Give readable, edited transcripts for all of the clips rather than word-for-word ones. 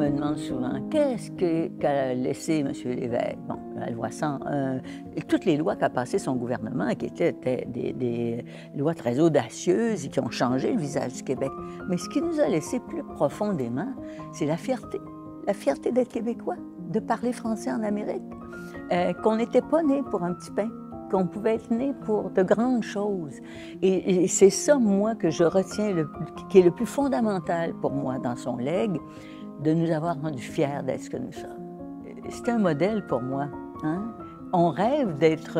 me demande souvent, qu'a laissé M. Lévesque? Bon, la loi 101, et toutes les lois qu'a passées son gouvernement, qui étaient des lois très audacieuses et qui ont changé le visage du Québec. Mais ce qui nous a laissé plus profondément, c'est la fierté. La fierté d'être Québécois, de parler français en Amérique, qu'on n'était pas né pour un petit pain, qu'on pouvait être né pour de grandes choses. Et c'est ça, moi, que je retiens, qui est le plus fondamental pour moi dans son legs, de nous avoir rendus fiers d'être ce que nous sommes. C'est un modèle pour moi. Hein? On rêve d'être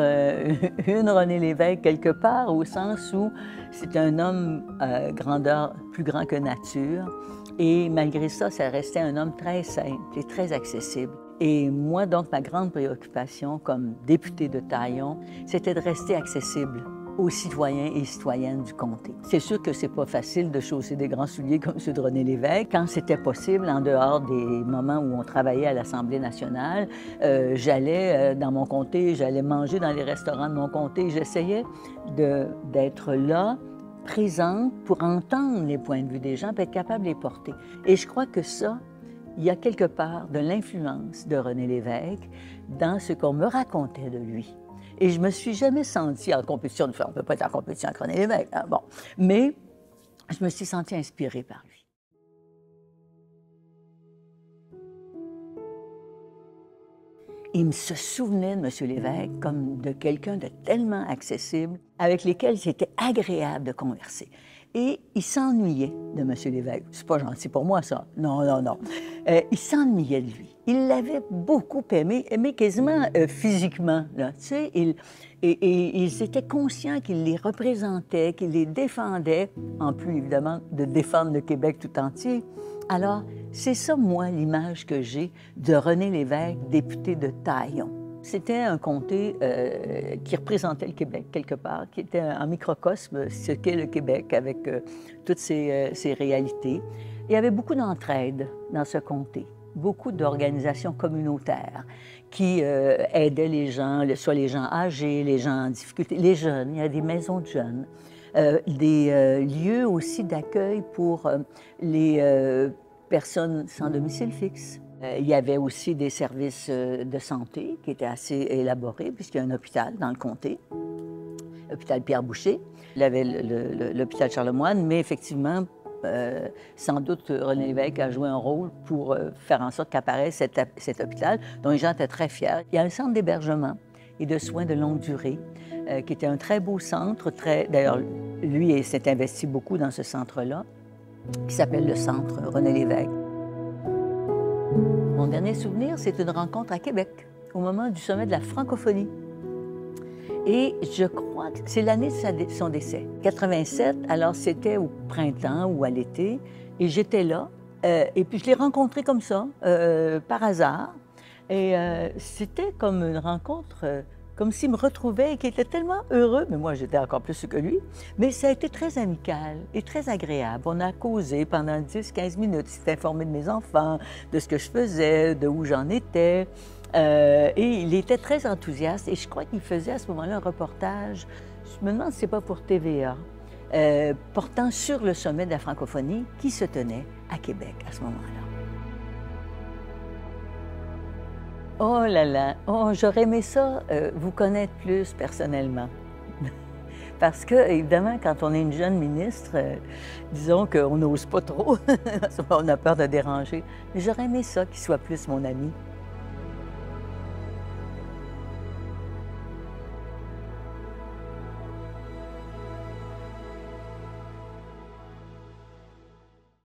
une René Lévesque quelque part, au sens où c'est un homme grandeur, plus grand que nature. Et malgré ça, ça restait un homme très simple et très accessible. Et moi, donc, ma grande préoccupation comme députée de Taillon, c'était de rester accessible aux citoyens et citoyennes du comté. C'est sûr que c'est pas facile de chausser des grands souliers comme ceux de René Lévesque. Quand c'était possible, en dehors des moments où on travaillait à l'Assemblée nationale, j'allais dans mon comté, j'allais manger dans les restaurants de mon comté. J'essayais d'être là, présente, pour entendre les points de vue des gens, pour être capable de les porter. Et je crois que ça, il y a quelque part de l'influence de René Lévesque dans ce qu'on me racontait de lui. Et je me suis jamais sentie en compétition, on ne peut pas être en compétition avec René Lévesque, hein, bon. Mais je me suis sentie inspirée par lui. Il se souvenait de M. Lévesque comme de quelqu'un de tellement accessible, avec lequel c'était agréable de converser. Et il s'ennuyait de M. Lévesque. C'est pas gentil pour moi, ça. Non, non, non. Il s'ennuyait de lui. Il l'avait beaucoup aimé quasiment physiquement, là. Tu sais, ils étaient conscients qu'il les représentait, qu'il les défendait, en plus, évidemment, de défendre le Québec tout entier. Alors, c'est ça, moi, l'image que j'ai de René Lévesque, député de Taillon. C'était un comté qui représentait le Québec, quelque part, qui était un microcosme, ce qu'est le Québec, avec toutes ses réalités. Il y avait beaucoup d'entraide dans ce comté, beaucoup d'organisations communautaires qui aidaient les gens, soit les gens âgés, les gens en difficulté, les jeunes. Il y a des maisons de jeunes, des lieux aussi d'accueil pour les personnes sans domicile fixe. Il y avait aussi des services de santé qui étaient assez élaborés, puisqu'il y a un hôpital dans le comté, l'hôpital Pierre-Boucher. Il y avait l'hôpital Charlemagne, mais effectivement, sans doute René Lévesque a joué un rôle pour faire en sorte qu'apparaisse cet hôpital, dont les gens étaient très fiers. Il y a un centre d'hébergement et de soins de longue durée, qui était un très beau centre. D'ailleurs, lui s'est investi beaucoup dans ce centre-là, qui s'appelle le Centre René Lévesque. Mon dernier souvenir, c'est une rencontre à Québec, au moment du sommet de la francophonie. Et je crois que c'est l'année de son décès, 87, alors c'était au printemps ou à l'été, et j'étais là, et puis je l'ai rencontré comme ça, par hasard, et c'était comme une rencontre, comme s'il me retrouvait et qu'il était tellement heureux, mais moi j'étais encore plus que lui, mais ça a été très amical et très agréable. On a causé pendant 10-15 minutes, il s'est informé de mes enfants, de ce que je faisais, de où j'en étais, et il était très enthousiaste et je crois qu'il faisait à ce moment-là un reportage, je me demande si c'est pas pour TVA, portant sur le sommet de la francophonie qui se tenait à Québec à ce moment-là. Oh là là, oh, j'aurais aimé ça, vous connaître plus personnellement. Parce que, évidemment, quand on est une jeune ministre, disons qu'on n'ose pas trop, on a peur de déranger. Mais j'aurais aimé ça qu'il soit plus mon ami.